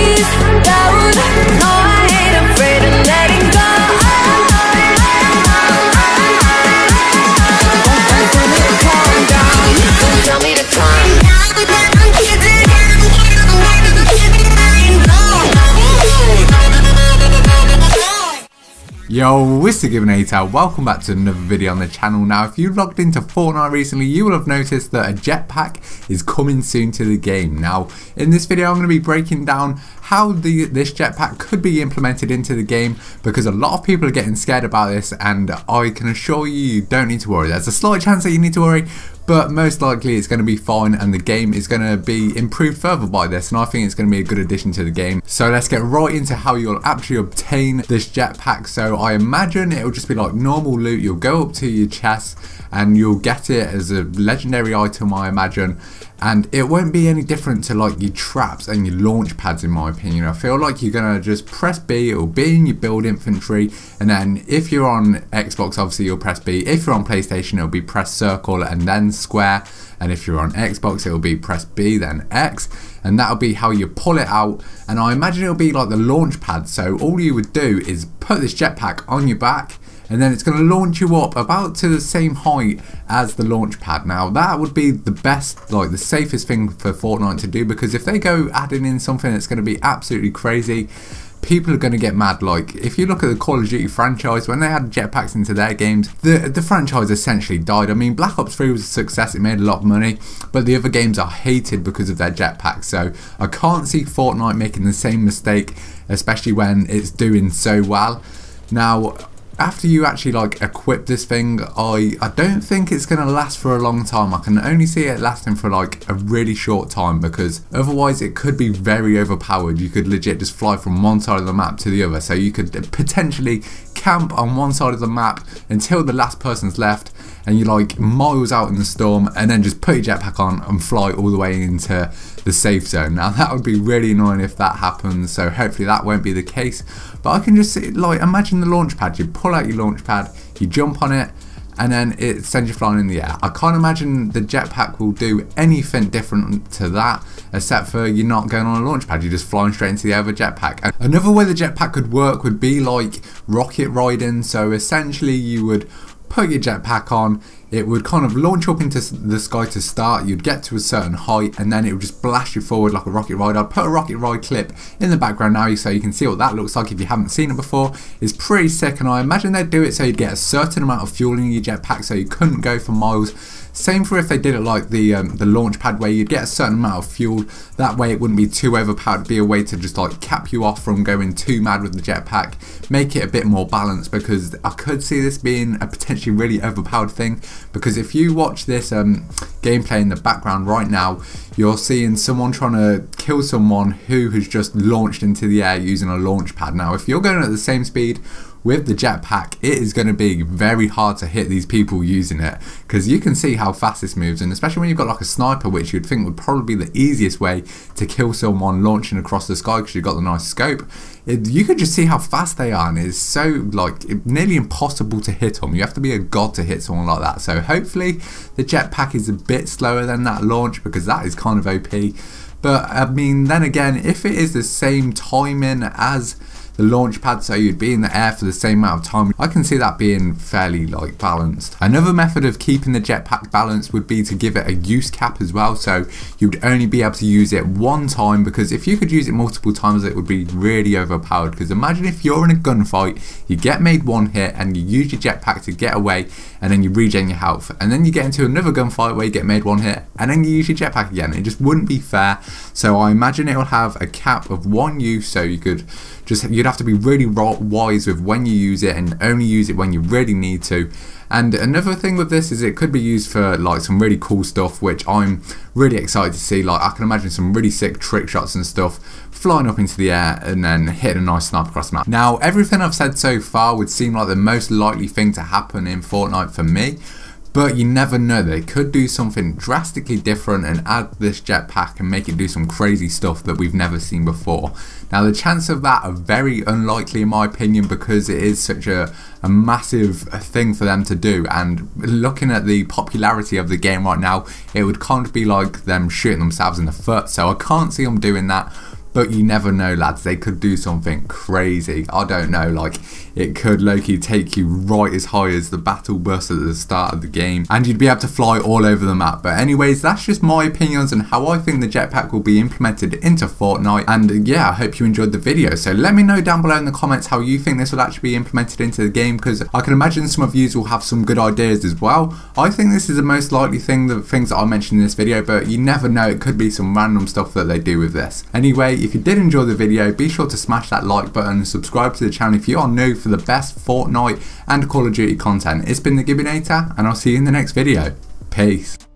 knees down. No, I ain't afraid of letting go. Calm down, don't tell me to calm down. Yo, it's TheGIBBYNATR, welcome back to another video on the channel. Now, if you've logged into Fortnite recently, you will have noticed that a jetpack is coming soon to the game. Now, in this video, I'm going to be breaking down how this jetpack could be implemented into the game, because a lot of people are getting scared about this, and I can assure you, you don't need to worry. There's a slight chance that you need to worry, but most likely it's going to be fine, and the game is going to be improved further by this, and I think it's going to be a good addition to the game. So let's get right into how you'll actually obtain this jetpack. So I imagine it will just be like normal loot. You'll go up to your chest and you'll get it as a legendary item, I imagine, and it won't be any different to like your traps and your launch pads, in my opinion. I feel like you're gonna just press B, it'll be in your build infantry, and then if you're on Xbox, obviously you'll press B. If you're on PlayStation, it'll be press circle and then square, and if you're on Xbox, it'll be press B then X, and that'll be how you pull it out. And I imagine it'll be like the launch pad, so all you would do is put this jetpack on your back, and then it's going to launch you up about to the same height as the launch pad. Now that would be the best, like the safest thing for Fortnite to do, because if they go adding in something that's going to be absolutely crazy, people are going to get mad. Like if you look at the Call of Duty franchise, when they had jetpacks into their games, the franchise essentially died. I mean, Black Ops 3 was a success, it made a lot of money, but the other games are hated because of their jetpacks. So I can't see Fortnite making the same mistake, especially when it's doing so well. Now, after you actually like equip this thing, I don't think it's going to last for a long time. I can only see it lasting for like a really short time, because otherwise it could be very overpowered. You could legit just fly from one side of the map to the other, so you could potentially camp on one side of the map until the last person's left, and you're like miles out in the storm, and then just put your jetpack on and fly all the way into the safe zone. Now that would be really annoying if that happens, so hopefully that won't be the case. But I can just see, like, imagine the launch pad. You pull out your launch pad, you jump on it, and then it sends you flying in the air. I can't imagine the jetpack will do anything different to that, except for you're not going on a launch pad, you're just flying straight into the air with a jetpack. And another way the jetpack could work would be like rocket riding. So essentially you would put your jetpack on, it would kind of launch up into the sky to start, you'd get to a certain height, and then it would just blast you forward like a rocket ride. I'd put a rocket ride clip in the background now so you can see what that looks like if you haven't seen it before. It's pretty sick, and I imagine they'd do it so you'd get a certain amount of fuel in your jetpack so you couldn't go for miles. Same for if they did it like the launch pad, where you'd get a certain amount of fuel. That way it wouldn't be too overpowered. It'd be a way to just like cap you off from going too mad with the jetpack, make it a bit more balanced, because I could see this being a potentially really overpowered thing. Because if you watch this gameplay in the background right now, you're seeing someone trying to kill someone who has just launched into the air using a launch pad. Now if you're going at the same speed with the jetpack, it is going to be very hard to hit these people using it, because you can see how fast this moves, and especially when you've got like a sniper, which you'd think would probably be the easiest way to kill someone launching across the sky, because you've got the nice scope. You could just see how fast they are, and it's so like nearly impossible to hit them. You have to be a god to hit someone like that. So hopefully the jetpack is a bit slower than that launch, because that is kind of OP. But I mean, then again, if it is the same timing as the launch pad, so you'd be in the air for the same amount of time, I can see that being fairly like balanced. Another method of keeping the jetpack balanced would be to give it a use cap as well, so you'd only be able to use it one time, because if you could use it multiple times it would be really overpowered. Because imagine if you're in a gunfight, you get made one hit and you use your jetpack to get away, and then you regen your health, and then you get into another gunfight where you get made one hit and then you use your jetpack again. It just wouldn't be fair. So I imagine it will have a cap of one use, so you could you'd have to be really wise with when you use it, and only use it when you really need to. And another thing with this is it could be used for like some really cool stuff, which I'm really excited to see. Like I can imagine some really sick trick shots and stuff, flying up into the air and then hitting a nice snipe across the map. Now everything I've said so far would seem like the most likely thing to happen in Fortnite for me, but you never know, they could do something drastically different and add this jetpack and make it do some crazy stuff that we've never seen before. Now the chances of that are very unlikely in my opinion, because it is such a massive thing for them to do, and looking at the popularity of the game right now, it would kind of be like them shooting themselves in the foot, so I can't see them doing that. But you never know, lads, they could do something crazy. I don't know, like it could low-key take you right as high as the battle bus at the start of the game, and you'd be able to fly all over the map. But anyways, that's just my opinions on how I think the jetpack will be implemented into Fortnite. And yeah, I hope you enjoyed the video. So let me know down below in the comments how you think this will actually be implemented into the game, because I can imagine some of you will have some good ideas as well. I think this is the most likely thing, the things that I mentioned in this video, but you never know, it could be some random stuff that they do with this. Anyway, if you did enjoy the video, be sure to smash that like button and subscribe to the channel if you are new for the best Fortnite and Call of Duty content. It's been the TheGIBBYNATR, and I'll see you in the next video. Peace.